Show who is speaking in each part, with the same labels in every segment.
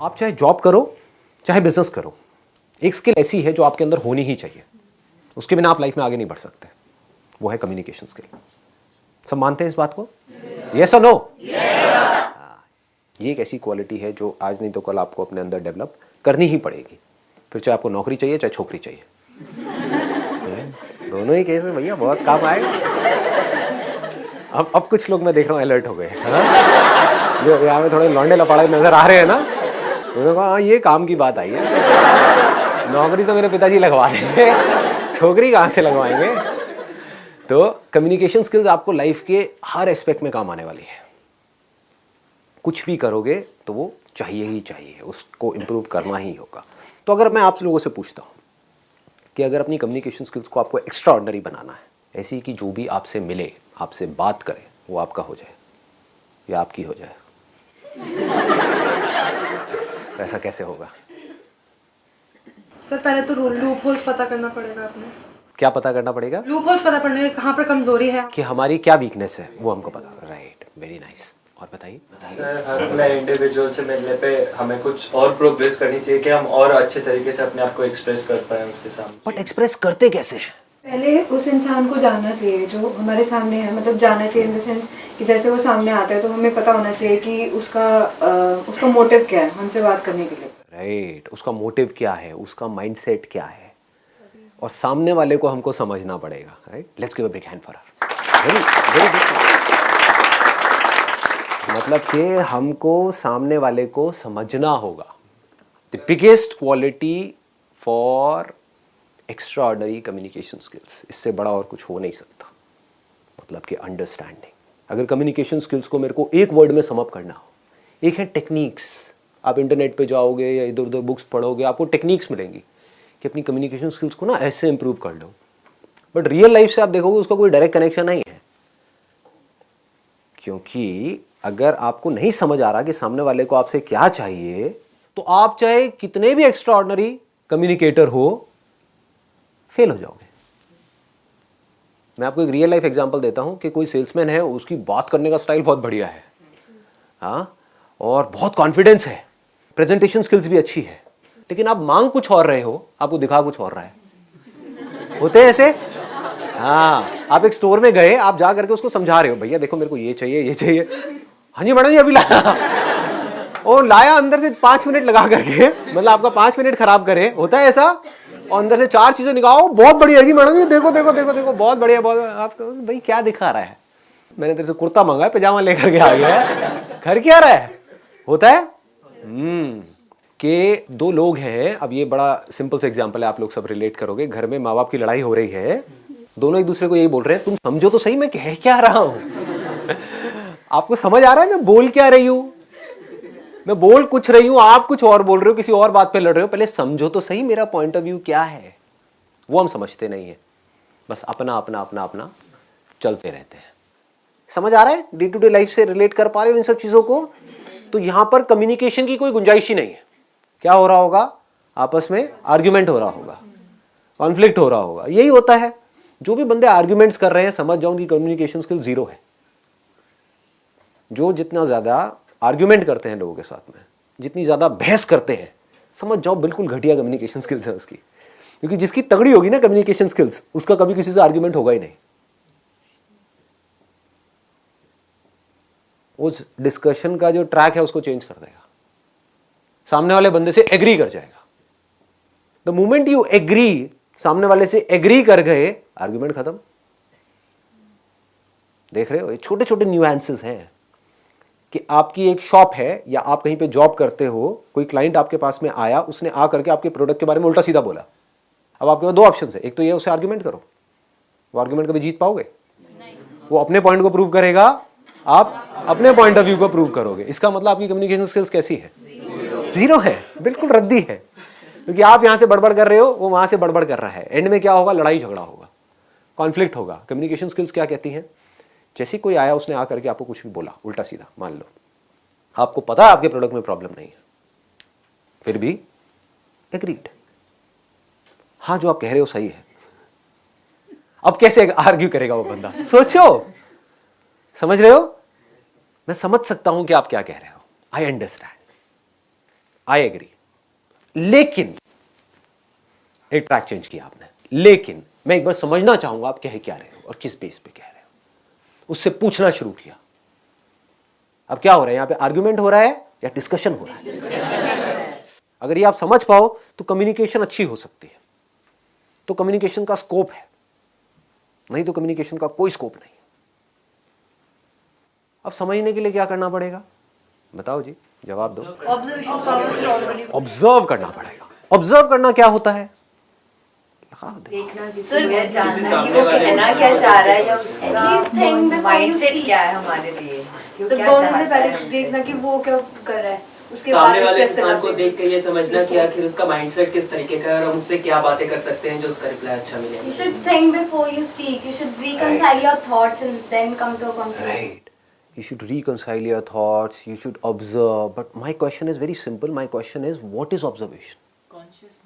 Speaker 1: आप चाहे जॉब करो चाहे बिजनेस करो, एक स्किल ऐसी है जो आपके अंदर होनी ही चाहिए, उसके बिना आप लाइफ में आगे नहीं बढ़ सकते, वो है कम्युनिकेशन स्किल। सब मानते हैं इस बात को? यस और नो? ये एक ऐसी क्वालिटी है जो आज नहीं तो कल आपको अपने अंदर डेवलप करनी ही पड़ेगी, फिर चाहे आपको नौकरी चाहिए चाहे छोकरी चाहिए। दोनों ही केस में भैया बहुत काम आए। अब कुछ लोग मैं देख रहा हूँ अलर्ट हो गए, जो यहाँ में थोड़े लौंडे लपाड़े नजर आ रहे हैं ना, उन्होंने कहा हाँ ये काम की बात आई है, नौकरी तो मेरे पिताजी लगवा देंगे, छोकरी कहाँ से लगवाएंगे। तो कम्युनिकेशन स्किल्स आपको लाइफ के हर एस्पेक्ट में काम आने वाली है। कुछ भी करोगे तो वो चाहिए ही चाहिए, उसको इम्प्रूव करना ही होगा। तो अगर मैं आप लोगों से पूछता हूँ कि अगर अपनी कम्युनिकेशन स्किल्स को आपको एक्स्ट्रा ऑर्डिनरी बनाना है, ऐसी कि जो भी आपसे मिले आपसे बात करे वो आपका हो जाए या आपकी हो जाए, तो ऐसा कैसे होगा?
Speaker 2: सर पहले तो लूप होल्स पता करना पड़ेगा। आपने
Speaker 1: क्या पता करना पड़ेगा?
Speaker 2: लूप होल्स पता करने कहाँ पर कमजोरी है,
Speaker 1: कि हमारी क्या वीकनेस है वो हमको पता। Right, very nice. और बताइए
Speaker 3: सर, हर नए इंडिविजुअल से मिलने पे हमें कुछ और प्रोग्रेस करनी चाहिए कि हम और अच्छे तरीके से अपने आप को एक्सप्रेस कर पाए उसके सामने।
Speaker 1: बट एक्सप्रेस करते कैसे हैं?
Speaker 4: पहले उस इंसान को जानना चाहिए जो हमारे सामने है, मतलब जानना चाहिए इन द सेंस कि जैसे वो सामने आता है तो हमें पता होना चाहिए कि उसका मोटिव क्या है हमसे बात करने के लिए।
Speaker 1: राइट, उसका मोटिव क्या है, उसका माइंडसेट क्या है, और सामने वाले को हमको समझना पड़ेगा। Right, let's give a big hand for her. Very very good. मतलब कि हमको सामने वाले को समझना होगा। The biggest quality for extra ordinary communication skills, इससे बड़ा और कुछ हो नहीं सकता। मतलब कि अंडरस्टैंडिंग। अगर कम्युनिकेशन स्किल्स को मेरे को एक वर्ड में समअप करना हो, एक है टेक्निक्स। आप इंटरनेट पे जाओगे या इधर उधर बुक्स पढ़ोगे, आपको टेक्निक्स मिलेंगी कि अपनी कम्युनिकेशन स्किल्स को ना ऐसे इंप्रूव कर लो। बट रियल लाइफ से आप देखोगे उसका कोई डायरेक्ट कनेक्शन नहीं है, क्योंकि अगर आपको नहीं समझ आ रहा कि सामने वाले को आपसे क्या चाहिए, तो आप चाहे कितने भी एक्स्ट्रा ऑर्डिनरी कम्युनिकेटर हो, फेल हो जाओगे। मैं आपको एक रियल लाइफ एग्जांपल देता हूं कि कोई सेल्समैन है, उसकी बात करने का स्टाइल बहुत बढ़िया है, हाँ, और बहुत कॉन्फिडेंस है, प्रेजेंटेशन स्किल्स भी अच्छी है, लेकिन आप मांग कुछ और रहे हो, आपको दिखा कुछ और रहा है। होते हैं ऐसे? हाँ, आप एक स्टोर में गए, आप जा करके उसको समझा रहे हो, भैया देखो मेरे को ये चाहिए ये चाहिए। हाँ जी मैडम जी अभी लाया, और लाया अंदर से 5 मिनट लगा करके, मतलब आपका 5 मिनट खराब करे। होता है ऐसा? और अंदर से 4 चीजें निकालो, बहुत बढ़िया है जी मैडम जी, देखो देखो देखो देखो बहुत बढ़िया, बहुत। आपको भाई क्या दिखा रहा है? मैंने तेरे से कुर्ता मंगा है, पजामा लेकर के आ गया है, घर क्या रहा है? होता है कि 2 लोग हैं, अब ये बड़ा सिंपल सा एग्जांपल है, आप लोग सब रिलेट करोगे। घर में माँ बाप की लड़ाई हो रही है, दोनों एक दूसरे को यही बोल रहे हैं, तुम समझो तो सही मैं कह क्या रहा हूं। आपको समझ आ रहा है मैं बोल क्या रही हूं? मैं बोल कुछ रही हूं, आप कुछ और बोल रहे हो, किसी और बात पे लड़ रहे हो। पहले समझो तो सही मेरा पॉइंट ऑफ व्यू क्या है। वो हम समझते नहीं है, बस अपना अपना अपना अपना चलते रहते हैं। समझ आ रहा है? डे टू डे लाइफ से रिलेट कर पा रहे हो इन सब चीजों को? तो यहां पर कम्युनिकेशन की कोई गुंजाइश ही नहीं है। क्या हो रहा होगा? आपस में आर्ग्यूमेंट हो रहा होगा, कॉन्फ्लिक्ट हो रहा होगा। यही होता है। जो भी बंदे आर्ग्यूमेंट्स कर रहे हैं, समझ जाओ उनकी कम्युनिकेशन स्किल जीरो है। जो जितना ज्यादा आर्ग्यूमेंट करते हैं लोगों के साथ में, जितनी ज्यादा बहस करते हैं, समझ जाओ बिल्कुल घटिया कम्युनिकेशन स्किल्स है उसकी। क्योंकि जिसकी तगड़ी होगी ना कम्युनिकेशन स्किल्स, उसका कभी किसी से आर्ग्यूमेंट होगा ही नहीं। उस डिस्कशन का जो ट्रैक है उसको चेंज कर देगा, सामने वाले बंदे से एग्री कर जाएगा। द मोमेंट यू एग्री, सामने वाले से एग्री कर गए, आर्ग्यूमेंट खत्म। देख रहे हो, ये छोटे छोटे न्यूएंसेस हैं कि आपकी एक शॉप है या आप कहीं पे जॉब करते हो, कोई क्लाइंट आपके पास में आया, उसने आ करके आपके प्रोडक्ट के बारे में उल्टा सीधा बोला। अब आपके पास 2 ऑप्शन है, एक तो ये उससे आर्ग्यूमेंट करो, वो आर्ग्यूमेंट कभी जीत पाओगे? वो अपने पॉइंट को प्रूव करेगा, आप अपने पॉइंट ऑफ व्यू को प्रूव करोगे। इसका मतलब आपकी कम्युनिकेशन स्किल्स कैसी है? जीरो है, बिल्कुल रद्दी है। क्योंकि आप यहां से बड़बड़ कर रहे हो, वो वहां से बड़बड़ कर रहा है। एंड में क्या होगा? लड़ाई झगड़ा होगा, कॉन्फ्लिक्ट होगा। कम्युनिकेशन स्किल्स क्या कहती हैं? जैसे कोई आया, उसने आकर के आपको कुछ भी बोला उल्टा सीधा, मान लो आपको पता है आपके प्रोडक्ट में प्रॉब्लम नहीं है, फिर भी एग्रीड, हाँ जो आप कह रहे हो सही है। अब कैसे आर्ग्यू करेगा वो बंदा? सोचो, समझ रहे हो? मैं समझ सकता हूं कि आप क्या कह रहे हो, आई अंडरस्टैंड। आई एग्री, लेकिन एक ट्रैक चेंज किया आपने, लेकिन मैं एक बार समझना चाहूंगा आप कह क्या रहे हो और किस बेस पे कह रहे हो। उससे पूछना शुरू किया। अब क्या हो रहा है यहां पे, आर्ग्यूमेंट हो रहा है या डिस्कशन हो रहा है? अगर ये आप समझ पाओ तो कम्युनिकेशन अच्छी हो सकती है, तो कम्युनिकेशन का स्कोप है, नहीं तो कम्युनिकेशन का कोई स्कोप नहीं। अब समझने के लिए क्या करना पड़ेगा बताओ जी, जवाब दो। ऑब्जर्व करना पड़ेगा। ऑब्जर्व करना क्या होता है?
Speaker 4: देखना कि जानना कि वो कहना क्या चाह रहा है या उसका माइंडसेट क्या है हमारे लिए,
Speaker 2: तो बोलने से पहले देखना कि वो क्या कर रहा है, उसके बाद
Speaker 5: सामने वाले
Speaker 2: उस पे
Speaker 5: इंसान को देख के ये समझना कि आखिर उसका माइंडसेट किस तरीके का है और हम उससे क्या बातें कर सकते हैं जो उसका रिप्लाई अच्छा मिले।
Speaker 6: You should think before you speak. You should reconcile your thoughts and then come to a conclusion.
Speaker 1: Right. You should reconcile your thoughts, you should observe. But my question is very simple. My question is, what is observation?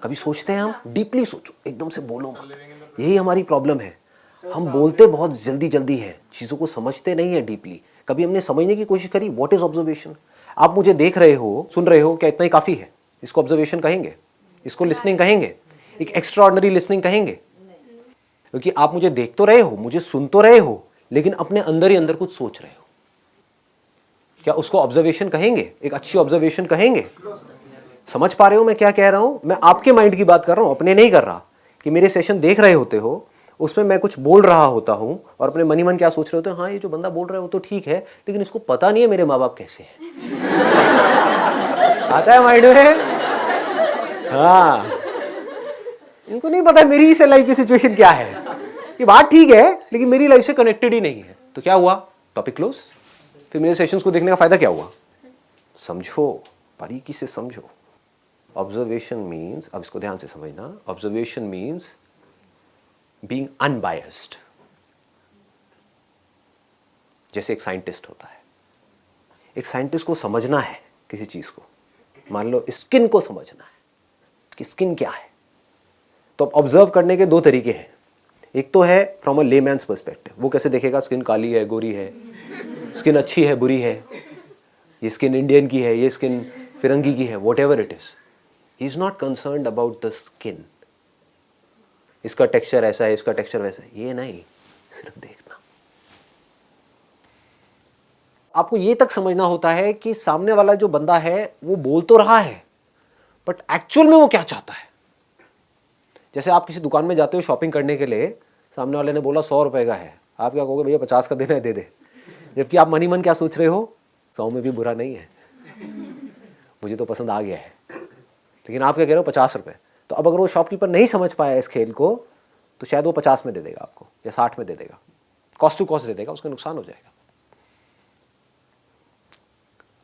Speaker 1: कभी सोचते हैं हम? Deeply सोचो, एकदम से बोलो मत। यही हमारी प्रॉब्लम है। हम बोलते बहुत जल्दी जल्दी हैं, चीज़ों को समझते नहीं है डीपली। कभी हमने समझने की कोशिश करी, what is observation? आप मुझे देख रहे हो, सुन रहे हो, क्या इतना ही काफ़ी है? इसको ऑब्जर्वेशन कहेंगे? इसको लिसनिंग कहेंगे? एक एक्स्ट्राऑर्डिनरी लिसनिंग कहेंगे? क्योंकि आप मुझे देख तो रहे हो, मुझे सुन तो रहे हो, लेकिन अपने अंदर ही अंदर कुछ सोच रहे हो। क्या उसको ऑब्जर्वेशन कहेंगे? एक अच्छी ऑब्जर्वेशन कहेंगे? समझ पा रहे हो मैं क्या कह रहा हूं? मैं आपके माइंड की बात कर रहा हूं, अपने नहीं कर रहा। कि मेरे सेशन देख रहे होते हो, उसमें मैं कुछ बोल रहा होता हूं और अपने मन ही मन क्या सोच रहे होते हो, हाँ ये जो बंदा बोल रहा है वो तो ठीक है, लेकिन इसको पता नहीं है मेरे माँ बाप कैसे हैं। आता है माइंड में? हाँ, इनको नहीं पता मेरी इस लाइफ की सिचुएशन क्या है। ये बात ठीक है लेकिन मेरी लाइफ से कनेक्टेड ही नहीं है। तो क्या हुआ? Topic close. फिर मेरे सेशंस को देखने का फायदा क्या हुआ? समझो, बारीकी से समझो। ऑब्जर्वेशन मीन्स, अब इसको ध्यान से समझना, ऑब्जर्वेशन मीन्स बीइंग अनबायस्ड। जैसे एक साइंटिस्ट होता है, एक साइंटिस्ट को समझना है किसी चीज को, मान लो स्किन को समझना है कि स्किन क्या है, तो अब ऑब्जर्व करने के दो तरीके हैं। एक तो है फ्रॉम अ लेमैन्स पर्सपेक्टिव, वो कैसे देखेगा स्किन काली है, गोरी है, स्किन अच्छी है, बुरी है, ये स्किन इंडियन की है, ये स्किन फिरंगी की है, what ever it is, he is not concerned about the skin. इसका टेक्सचर ऐसा है, इसका टेक्सचर वैसा है, ये नहीं, सिर्फ देखना। आपको ये तक समझना होता है कि सामने वाला जो बंदा है वो बोल तो रहा है, बट एक्चुअल में वो क्या चाहता है। जैसे आप किसी दुकान में जाते हो शॉपिंग करने के लिए, सामने वाले ने बोला 100 रुपए का है, आप क्या कहोगे? भैया 50 का देना है, दे दे। जबकि आप मन ही मन क्या सोच रहे हो? 100 में भी बुरा नहीं है, मुझे तो पसंद आ गया है। लेकिन आप क्या कह रहे हो? 50 रुपए। तो अब अगर वो शॉपकीपर नहीं समझ पाया इस खेल को, तो शायद वो 50 में दे देगा आपको या 60 में दे देगा, कॉस्ट टू कॉस्ट दे देगा, उसका नुकसान हो जाएगा।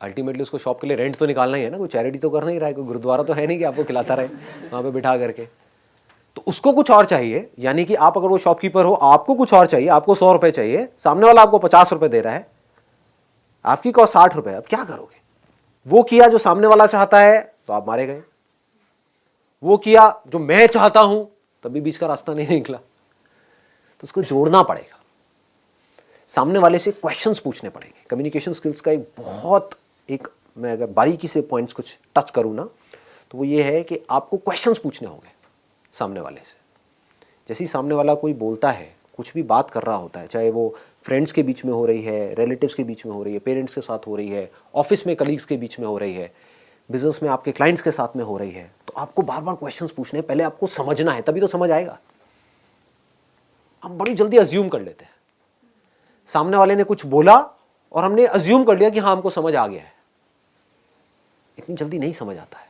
Speaker 1: अल्टीमेटली उसको शॉप के लिए रेंट तो निकालना ही है ना, कोई चैरिटी तो करना ही रहा है, कोई गुरुद्वारा तो है नहीं कि आपको खिलाता रहे वहाँ पे बिठा करके। तो उसको कुछ और चाहिए, यानी कि आप अगर वो शॉपकीपर हो, आपको कुछ और चाहिए, आपको 100 रुपए चाहिए, सामने वाला आपको 50 रुपए दे रहा है, आपकी कॉस्ट 60 रुपए। अब क्या करोगे? वो किया जो सामने वाला चाहता है तो आप मारे गए, वो किया जो मैं चाहता हूं तभी बीच का रास्ता नहीं निकला। तो उसको जोड़ना पड़ेगा, सामने वाले से क्वेश्चंस पूछने पड़ेंगे। कम्युनिकेशन स्किल्स का एक बहुत मैं अगर बारीकी से पॉइंट्स कुछ टच करूं ना, तो वो ये है कि आपको क्वेश्चंस पूछने होंगे सामने वाले से। जैसे ही सामने वाला कोई बोलता है, कुछ भी बात कर रहा होता है, चाहे वो फ्रेंड्स के बीच में हो रही है, रिलेटिव्स के बीच में हो रही है, पेरेंट्स के साथ हो रही है, ऑफिस में कलीग्स के बीच में हो रही है, बिजनेस में आपके क्लाइंट्स के साथ में हो रही है, तो आपको बार बार क्वेश्चंस पूछने हैं। पहले आपको समझना है, तभी तो समझ आएगा। हम बड़ी जल्दी अज्यूम कर लेते हैं, सामने वाले ने कुछ बोला और हमने अज्यूम कर लिया कि हाँ हमको समझ आ गया है। इतनी जल्दी नहीं समझ आता है,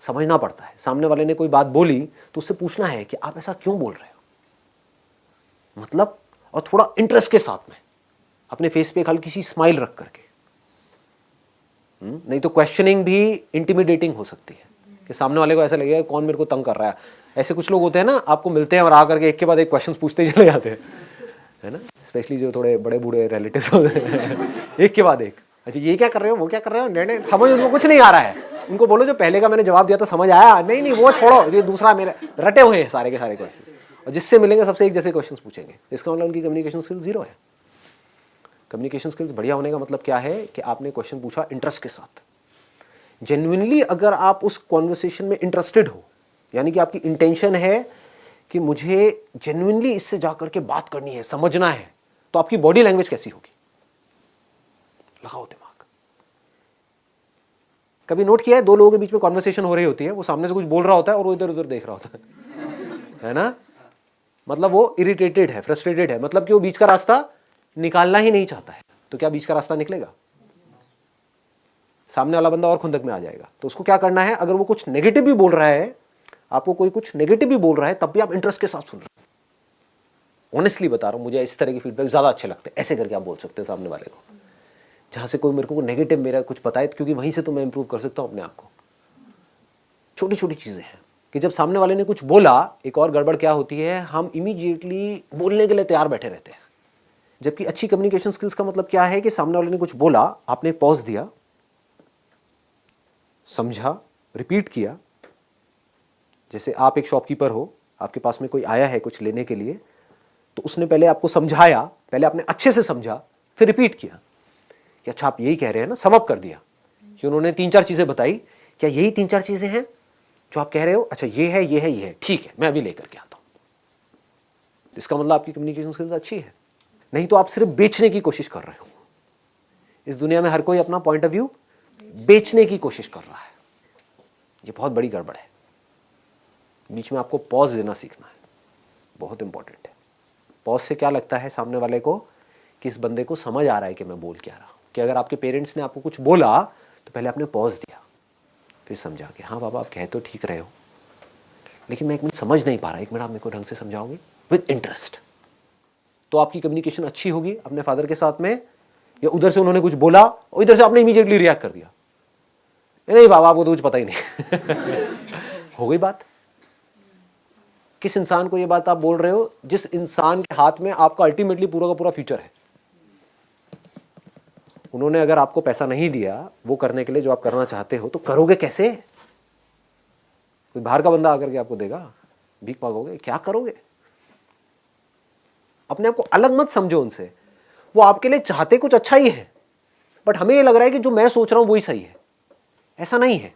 Speaker 1: समझना पड़ता है। सामने वाले ने कोई बात बोली तो उससे पूछना है कि आप ऐसा क्यों बोल रहे हो, मतलब, और थोड़ा इंटरेस्ट के साथ में अपने फेस पे एक हल्की सी स्माइल रख करके। नहीं तो क्वेश्चनिंग भी इंटिमिडेटिंग हो सकती है कि सामने वाले को ऐसा लगेगा कौन मेरे को तंग कर रहा है। ऐसे कुछ लोग होते हैं ना, आपको मिलते हैं और आकर के एक के बाद एक क्वेश्चन पूछते चले जाते हैं, है ना, स्पेशली जो थोड़े बड़े बूढ़े रिलेटिव्स होते हैं, एक के बाद एक। अच्छा ये क्या कर रहे हो, वो क्या कर रहे हो, नहीं समझ उनको कुछ नहीं आ रहा है। उनको बोलो जो पहले का मैंने जवाब दिया था समझ आया? नहीं वो छोड़ो, ये दूसरा मेरे रटे हुए हैं सारे के सारे क्वेश्चन, और जिससे मिलेंगे सबसे एक जैसे क्वेश्चन पूछेंगे। इसका मतलब उनकी कम्युनिकेशन स्किल जीरो है। कम्युनिकेशन स्किल्स बढ़िया होने का मतलब क्या है कि आपने क्वेश्चन पूछा इंटरेस्ट के साथ, जेन्युइनली अगर आप उस कॉन्वर्सेशन में इंटरेस्टेड हो, यानी कि आपकी इंटेंशन है कि मुझे जेन्युइनली इससे जाकर के बात करनी है, समझना है, तो आपकी बॉडी लैंग्वेज कैसी होगी? लगाओ दिमाग। कभी नोट किया है, दो लोगों के बीच में कॉन्वर्सेशन हो रही होती है, वो सामने से कुछ बोल रहा होता है और वो इधर उधर देख रहा होता है ना? मतलब वो इरिटेटेड है, फ्रस्ट्रेटेड है, मतलब कि वो बीच का रास्ता निकालना ही नहीं चाहता है। तो क्या बीच का रास्ता निकलेगा? सामने वाला बंदा और खुंदक में आ जाएगा। तो उसको क्या करना है, अगर वो कुछ नेगेटिव भी बोल रहा है, आपको कोई कुछ नेगेटिव भी बोल रहा है, तब भी आप इंटरेस्ट के साथ सुन रहे हैं। ऑनेस्टली बता रहा हूं, मुझे इस तरह के फीडबैक ज्यादा अच्छे लगते हैं। ऐसे करके आप बोल सकते हैं सामने वाले को, जहां से कोई मेरे को नेगेटिव मेरा कुछ बताए, क्योंकि वहीं से तो मैं इंप्रूव कर सकता हूं अपने आप को। छोटी छोटी चीजें हैं कि जब सामने वाले ने कुछ बोला, एक और गड़बड़ क्या होती है, हम इमीडिएटली बोलने के लिए तैयार बैठे रहते हैं। जबकि अच्छी कम्युनिकेशन स्किल्स का मतलब क्या है कि सामने वाले ने कुछ बोला, आपने पॉज दिया, समझा, रिपीट किया। जैसे आप एक शॉपकीपर हो, आपके पास में कोई आया है कुछ लेने के लिए, तो उसने पहले आपको समझाया, पहले आपने अच्छे से समझा, फिर रिपीट किया कि अच्छा आप यही कह रहे हैं ना, सम अप कर दिया कि उन्होंने 3-4 चीजें बताई, क्या यही 3-4 चीजें हैं जो आप कह रहे हो? अच्छा ये है, ये है, ये है, ठीक है, मैं अभी लेकर के आता हूं। इसका मतलब आपकी कम्युनिकेशन स्किल्स अच्छी है। नहीं तो आप सिर्फ बेचने की कोशिश कर रहे हो। इस दुनिया में हर कोई अपना पॉइंट ऑफ व्यू बेचने की कोशिश कर रहा है। ये बहुत बड़ी गड़बड़ है। बीच में आपको पॉज देना सीखना है, बहुत इंपॉर्टेंट है। पॉज से क्या लगता है सामने वाले को कि इस बंदे को समझ आ रहा है कि मैं बोल क्या रहा हूं। कि अगर आपके पेरेंट्स ने आपको कुछ बोला तो पहले आपने पॉज दिया, फिर समझा कि हाँ बाबा आप कह तो ठीक रहे हो, लेकिन मैं एक मिनट समझ नहीं पा रहा, एक मिनट आप मेरे को ढंग से समझाओगे विद इंटरेस्ट। तो आपकी कम्युनिकेशन अच्छी होगी अपने फादर के साथ में। या उधर से उन्होंने कुछ बोला और इधर से आपने इमीडिएटली रिएक्ट कर दिया, नहीं बाबा आपको तो कुछ पता ही नहीं। हो गई बात। किस इंसान को ये बात आप बोल रहे हो? जिस इंसान के हाथ में आपका अल्टीमेटली पूरा का पूरा फ्यूचर है। उन्होंने अगर आपको पैसा नहीं दिया वो करने के लिए जो आप करना चाहते हो, तो करोगे कैसे? कोई बाहर का बंदा आकर के आपको देगा? भीख मांगोगे? क्या करोगे? अपने आप को अलग मत समझो उनसे। वो आपके लिए चाहते कुछ अच्छा ही है, बट हमें ये लग रहा है कि जो मैं सोच रहा हूं वही सही है। ऐसा नहीं है।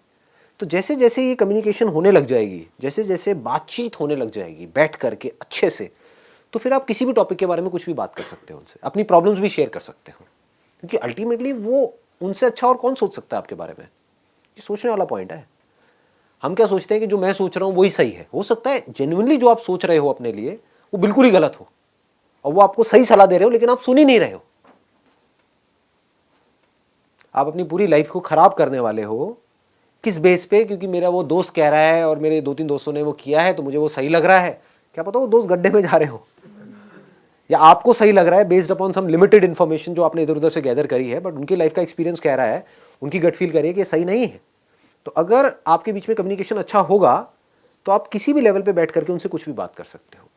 Speaker 1: तो जैसे जैसे ये कम्युनिकेशन होने लग जाएगी, जैसे जैसे बातचीत होने लग जाएगी बैठ करके अच्छे से, तो फिर आप किसी भी टॉपिक के बारे में कुछ भी बात कर सकते हो उनसे, अपनी प्रॉब्लम्स भी शेयर कर सकते हो। क्योंकि अल्टीमेटली वो उनसे अच्छा और कौन सोच सकता है आपके बारे में? ये सोचने वाला पॉइंट है। हम क्या सोचते हैं कि जो मैं सोच रहा हूं वही सही है। हो सकता है जेन्युइनली जो आप सोच रहे हो अपने लिए वो बिल्कुल ही गलत हो, और वो आपको सही सलाह दे रहे हो, लेकिन आप सुन ही नहीं रहे हो। आप अपनी पूरी लाइफ को खराब करने वाले हो। किस बेस पे? क्योंकि मेरा वो दोस्त कह रहा है और मेरे 2-3 दोस्तों ने वो किया है तो मुझे वो सही लग रहा है। क्या पता वो दोस्त गड्ढे में जा रहे हो, या आपको सही लग रहा है बेस्ड अपॉन सम लिमिटेड इन्फॉर्मेशन जो आपने इधर उधर से गैदर करी है, बट उनकी लाइफ का एक्सपीरियंस कह रहा है, उनकी गट फील करिए कि ये सही नहीं है। तो अगर आपके बीच में कम्युनिकेशन अच्छा होगा तो आप किसी भी लेवल पे बैठ करके उनसे कुछ भी बात कर सकते हो।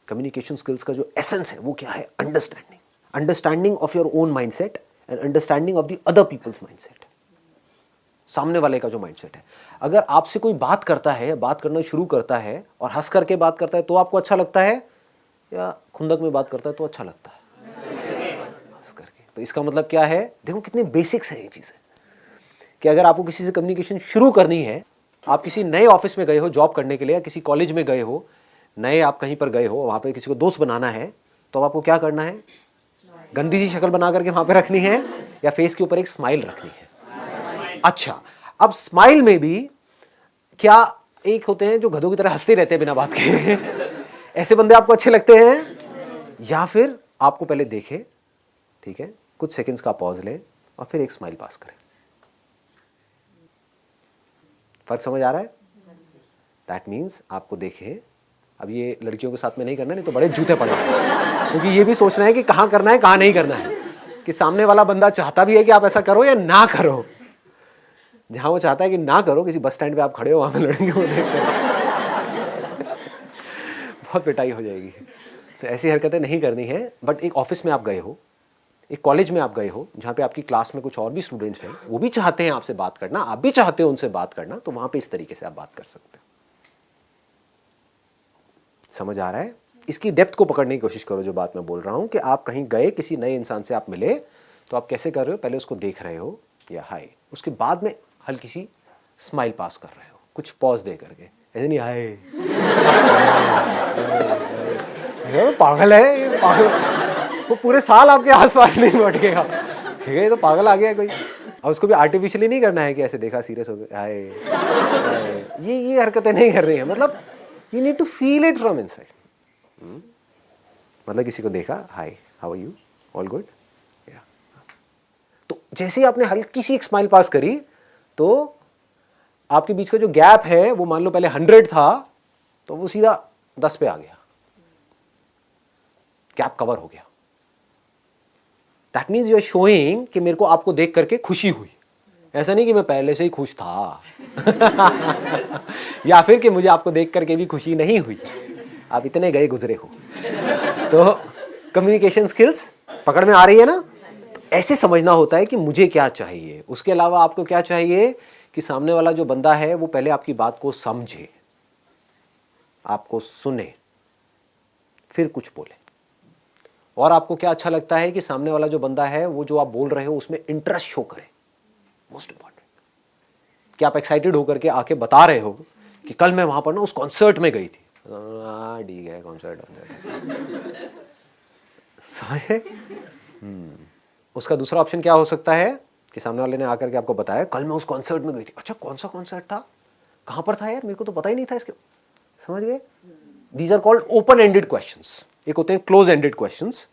Speaker 1: कम्युनिकेशन स्किल्स का जो एसेंस है वो क्या है? Understanding of your own mindset and understanding of the other people's mindset. सामने वाले का जो माइंडसेट है, अगर आपसे कोई बात करता है, बात करना शुरू करता है और हंस करके बात करता है तो आपको अच्छा लगता है, या खुंदक में बात करता है तो अच्छा लगता है? हंस करके। तो इसका मतलब क्या है? देखो कितने बेसिक्स है ये चीजें, कि अगर आपको किसी से कम्युनिकेशन शुरू करनी है, आप किसी नए ऑफिस में गए हो जॉब करने के लिए, या किसी कॉलेज में गए हो, नए आप कहीं पर गए हो, वहां पे किसी को दोस्त बनाना है, तो आपको क्या करना है? गंदी सी शक्ल बना करके वहां पे रखनी है, या फेस के ऊपर एक स्माइल रखनी है? अच्छा, अब स्माइल में भी क्या एक होते हैं जो गधों की तरह हंसते रहते हैं बिना बात के, ऐसे बंदे आपको अच्छे लगते हैं? या फिर आपको पहले देखे, ठीक है, कुछ सेकंड्स का पॉज लें और फिर एक स्माइल पास करें। फर्क समझ आ रहा है? दैट मीन्स आपको देखे, अब ये लड़कियों के साथ में नहीं करना, नहीं तो बड़े जूते पड़ेंगे, क्योंकि ये भी सोचना है कि कहाँ करना है कहाँ नहीं करना है, कि सामने वाला बंदा चाहता भी है कि आप ऐसा करो या ना करो। जहां वो चाहता है कि ना करो, किसी बस स्टैंड पे आप खड़े हो, वहां पे लड़कियों को देखकर बहुत पिटाई हो जाएगी। तो ऐसी हरकतें नहीं करनी है। बट एक ऑफिस में आप गए हो, एक कॉलेज में आप गए हो, जहाँ पे आपकी क्लास में कुछ और भी स्टूडेंट्स हैं, वो भी चाहते हैं आपसे बात करना, आप भी चाहते हो उनसे बात करना, तो वहां पे इस तरीके से आप बात कर सकते हो। समझ आ रहा है? इसकी डेप्थ को पकड़ने की कोशिश करो। जो बात मैं बोल रहा हूं कि आप कहीं गए, किसी नए इंसान से आप मिले, तो आप कैसे कर रहे हो? पहले उसको देख रहे हो, या हाय, उसके बाद में हल्की सी स्माइल पास कर रहे हो, कुछ पॉज दे करके, ऐसे नहीं हाय पागल है ये, पागल, वो पूरे साल आपके आसपास नहीं बैठेगा, ठीक है, ये तो पागल आ गया कोई। और उसको भी आर्टिफिशियली नहीं करना है कि ऐसे देखा सीरियस हो गया हाय, ये हरकतें नहीं कर रही है, मतलब you need to feel it from inside. मतलब किसी को देखा, hi how are you, all good, तो जैसे ही आपने हल्की सी एक स्माइल पास करी तो आपके बीच का जो गैप है वो मान लो पहले 100 था तो वो सीधा 10 पे आ गया, गैप कवर हो गया। That means you are showing कि मेरे को आपको देख करके खुशी हुई, ऐसा नहीं कि मैं पहले से ही खुश था या फिर कि मुझे आपको देख करके भी खुशी नहीं हुई, आप इतने गए गुजरे हो। तो कम्युनिकेशन स्किल्स पकड़ में आ रही है ना? ऐसे समझना होता है कि मुझे क्या चाहिए, उसके अलावा आपको क्या चाहिए कि सामने वाला जो बंदा है वो पहले आपकी बात को समझे, आपको सुने, फिर कुछ बोले। और आपको क्या अच्छा लगता है कि सामने वाला जो बंदा है वो जो आप बोल रहे हो उसमें इंटरेस्ट शो करे, मोस्ट इंपॉर्टेंट। कि आप एक्साइटेड होकर के आके बता रहे हो कि कल मैं वहां पर ना उस कॉन्सर्ट में गई थी, ठीक है कॉन्सर्ट समझे। उसका दूसरा ऑप्शन क्या हो सकता है कि सामने वाले ने आकर के आपको बताया कल मैं उस कॉन्सर्ट में गई थी, अच्छा कौन सा कॉन्सर्ट था, कहां पर था यार, मेरे को तो पता ही नहीं था इसके, समझ गए। These are called open ended questions. एक होते हैं क्लोज एंडेड क्वेश्चंस,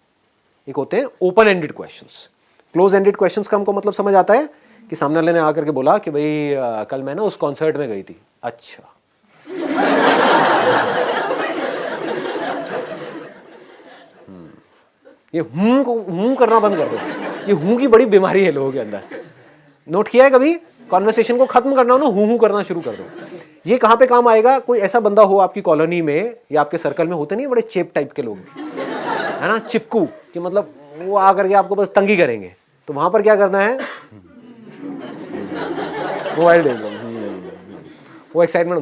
Speaker 1: एक होते हैं open ended questions. Close ended questions का हमको मतलब समझ आता है कि सामने वाले ने आकर के बोला कि भाई कल मैं ना उस कॉन्सर्ट में गई थी, अच्छा ये हूं करना बंद कर दो, ये हूं की बड़ी बीमारी है लोगों के अंदर। नोट किया है कभी? कॉन्वर्सेशन को खत्म करना हो ना, हूं करना शुरू कर दो। ये कहां पे काम आएगा? कोई ऐसा बंदा हो आपकी कॉलोनी में या आपके सर्कल में, होते नहीं बड़े चेप टाइप के लोग, है ना, चिपकू, कि मतलब वो आकर के आपको बस तंगी करेंगे, तो वहां पर क्या करना है, मोबाइल दे दो, वो एक्साइटमेंट।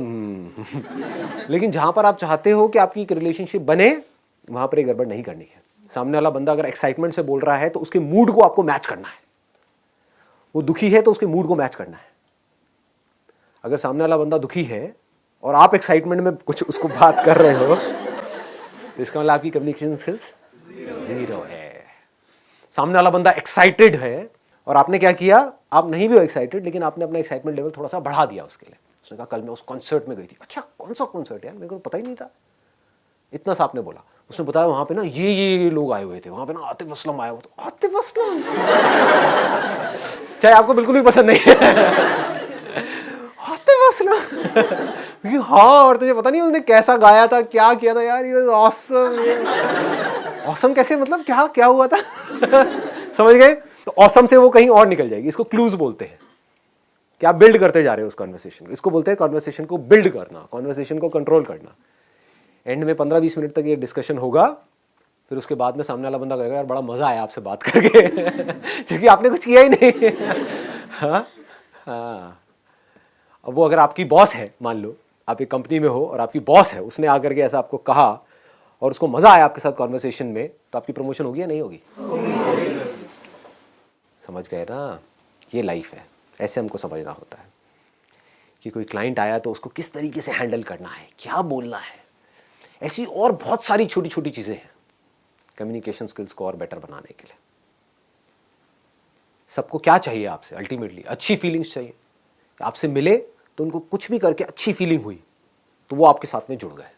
Speaker 1: लेकिन जहां पर आप चाहते हो कि आपकी एक रिलेशनशिप बने, वहां पर एक गड़बड़ नहीं करनी है। सामने वाला बंदा अगर एक्साइटमेंट से बोल रहा है तो उसके मूड को आपको मैच करना है, वो दुखी है तो उसके मूड को मैच करना है। अगर सामने वाला बंदा दुखी है और आप एक्साइटमेंट में कुछ उसको बात कर रहे हो तो इसका मतलब आपकी कम्युनिकेशन स्किल्स जीरो है। सामने वाला बंदा एक्साइटेड है और आपने क्या किया, आप नहीं भी हो एक्साइटेड लेकिन आपने अपना एक्साइटमेंट लेवल थोड़ा सा बढ़ा दिया उसके लिए। उसने कहा कल मैं उस कॉन्सर्ट में गई थी, अच्छा कौन सा कॉन्सर्ट यार, मेरे को पता ही नहीं था, इतना सा आपने बोला। उसने बताया वहां पे ना ये लोग आए हुए थे, वहां पे ना आतिफ असलम आया हुआ था। आतिफ असलम चाहे आपको बिल्कुल भी पसंद नहीं है आतिफ असलम ये, हाँ, और तुझे पता नहीं उसने कैसा गाया था, क्या किया था यार, ये ऑसम। ऑसम कैसे, मतलब क्या हुआ था समझ गए? तो ऑसम से वो कहीं और निकल जाएगी। इसको क्लूज बोलते हैं कि आप बिल्ड करते जा रहे हो उस कॉन्वर्सेशन। इसको बोलते हैं कॉन्वर्सेशन को बिल्ड करना, कॉन्वर्सेशन को कंट्रोल करना। एंड में 15-20 मिनट तक ये डिस्कशन होगा, फिर उसके बाद में सामने वाला बंदा कहेगा यार बड़ा मजा आया आपसे बात करके क्योंकि आपने कुछ किया ही नहीं हाँ। अब वो अगर आपकी बॉस है, मान लो आप एक कंपनी में हो और आपकी बॉस है, उसने आकर के ऐसा आपको कहा और उसको मजा आया आपके साथ कॉन्वर्सेशन में, तो आपकी प्रमोशन होगी या नहीं होगी? समझ गए ना? ये लाइफ है, ऐसे हमको समझना होता है कि कोई क्लाइंट आया तो उसको किस तरीके से हैंडल करना है, क्या बोलना है। ऐसी और बहुत सारी छोटी छोटी चीजें हैं कम्युनिकेशन स्किल्स को और बेटर बनाने के लिए। सबको क्या चाहिए आपसे? अल्टीमेटली अच्छी फीलिंग्स चाहिए। आपसे मिले तो उनको कुछ भी करके अच्छी फीलिंग हुई तो वो आपके साथ में जुड़ गए।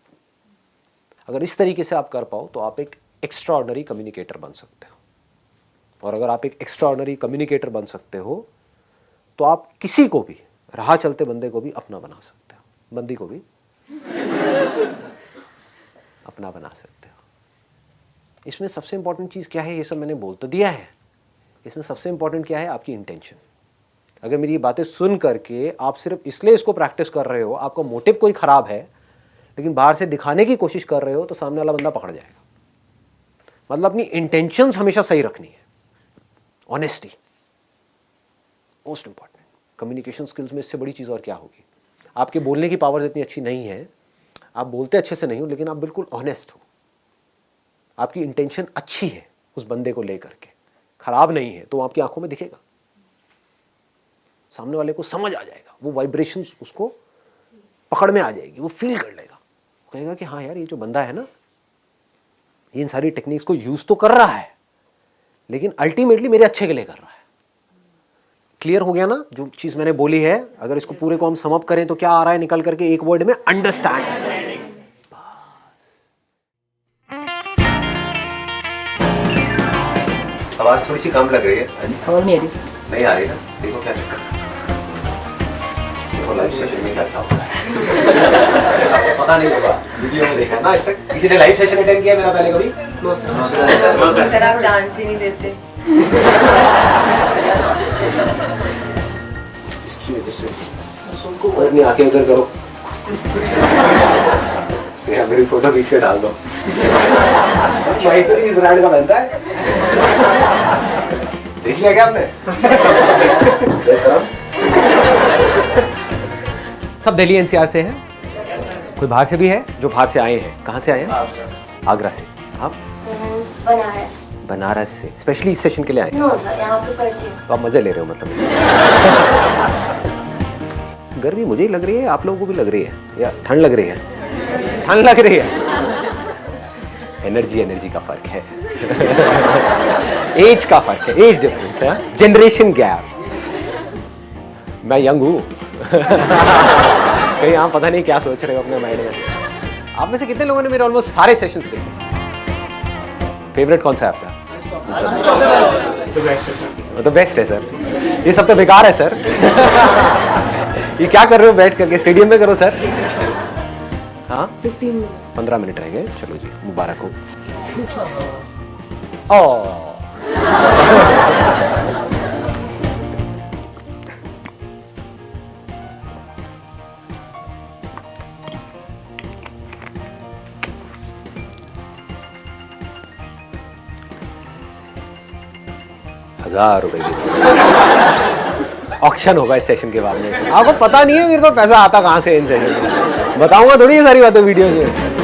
Speaker 1: अगर इस तरीके से आप कर पाओ तो आप एक एक्स्ट्राऑर्डिनरी कम्युनिकेटर बन सकते हो। और अगर आप एक एक्स्ट्राऑर्डिनरी कम्युनिकेटर बन सकते हो तो आप किसी को भी, राह चलते बंदे को भी अपना बना सकते हो, बंदी को भी अपना बना सकते हो। इसमें सबसे इंपॉर्टेंट चीज क्या है, ये सब मैंने बोल तो दिया है, इसमें सबसे इंपॉर्टेंट क्या है, आपकी इंटेंशन। अगर मेरी बातें सुन करके आप सिर्फ इसलिए इसको प्रैक्टिस कर रहे हो, आपका मोटिव कोई खराब है लेकिन बाहर से दिखाने की कोशिश कर रहे हो, तो सामने वाला बंदा पकड़ जाएगा। मतलब अपनी इंटेंशंस हमेशा सही रखनी है। Honesty most important. Communication skills में इससे बड़ी चीज और क्या होगी? आपके बोलने की पावर इतनी अच्छी नहीं है, आप बोलते अच्छे से नहीं हो लेकिन आप बिल्कुल ऑनेस्ट हो, आपकी इंटेंशन अच्छी है उस बंदे को लेकर के, खराब नहीं है, तो आपकी आंखों में दिखेगा। सामने वाले को समझ आ जाएगा, वो वाइब्रेशंस उसको पकड़ में आ जाएगी, वो फील कर लेगा, कहेगा कि हाँ यार ये जो बंदा है ना ये इन सारी टेक्निक्स को यूज तो कर रहा है लेकिन अल्टीमेटली मेरे अच्छे के लिए कर रहा है। क्लियर हो गया ना जो चीज मैंने बोली है? अगर इसको पूरे को हम सम अप करें तो क्या आ रहा है निकल करके एक वर्ड में? अंडरस्टैंड। आवाज थोड़ी सी कम लग रही है।
Speaker 5: आवाज नहीं आ रही सर।
Speaker 1: नहीं आ रही ना? देखो क्या चक्कर, देखो लाइव सेशन में क्या क्या होता है। आपको पता नहीं होगा, वीडियो में देखा ना आज तक? किसी ने लाइव सेशन अटेंड किया मेरा पहले कभी?
Speaker 4: सर आप चांस ही नहीं देते।
Speaker 1: इसकी वजह से और नहीं, आके उधर करो, मेरी फोटो बीच में डाल दो। ब्रांड का बनता है, देख लिया क्या आपने? सब दिल्ली एनसीआर से हैं, कोई बाहर से भी है जो बाहर से आए हैं। कहाँ से आए हैं? आगरा से। आप?
Speaker 6: बनारस।
Speaker 1: बनारस से स्पेशली इस सेशन के लिए आए?
Speaker 6: नो सर, यहाँ पे पढ़ती हूँ।
Speaker 1: तो आप मजे ले रहे हो मतलब? गर्मी मुझे ही लग रही है, आप लोगों को भी लग रही है या ठंड लग रही है? ठंड लग रही है। एनर्जी का फर्क है। एज का फर्क है, एज डिफरेंस है, जनरेशन गैप। मैं यंग हूँ। कहीं आप पता नहीं क्या सोच रहे हो अपने माइंड में। आप में से कितने लोगों ने मेरे ऑलमोस्ट सारे सेशंस देखे? फेवरेट कौन सा है आपका? तो बेस्ट है सर। ये सब तो बेकार है सर। ये क्या कर रहे हो बैठ करके? स्टेडियम में करो सर। हाँ 15 मिनट रह गए, चलो जी मुबारक हो। ₹1000 ऑक्शन होगा इस सेशन के बाद में। आपको पता नहीं है मेरे को पैसा आता कहाँ से इन सेशन में, बताऊंगा थोड़ी ये सारी बातें वीडियो में।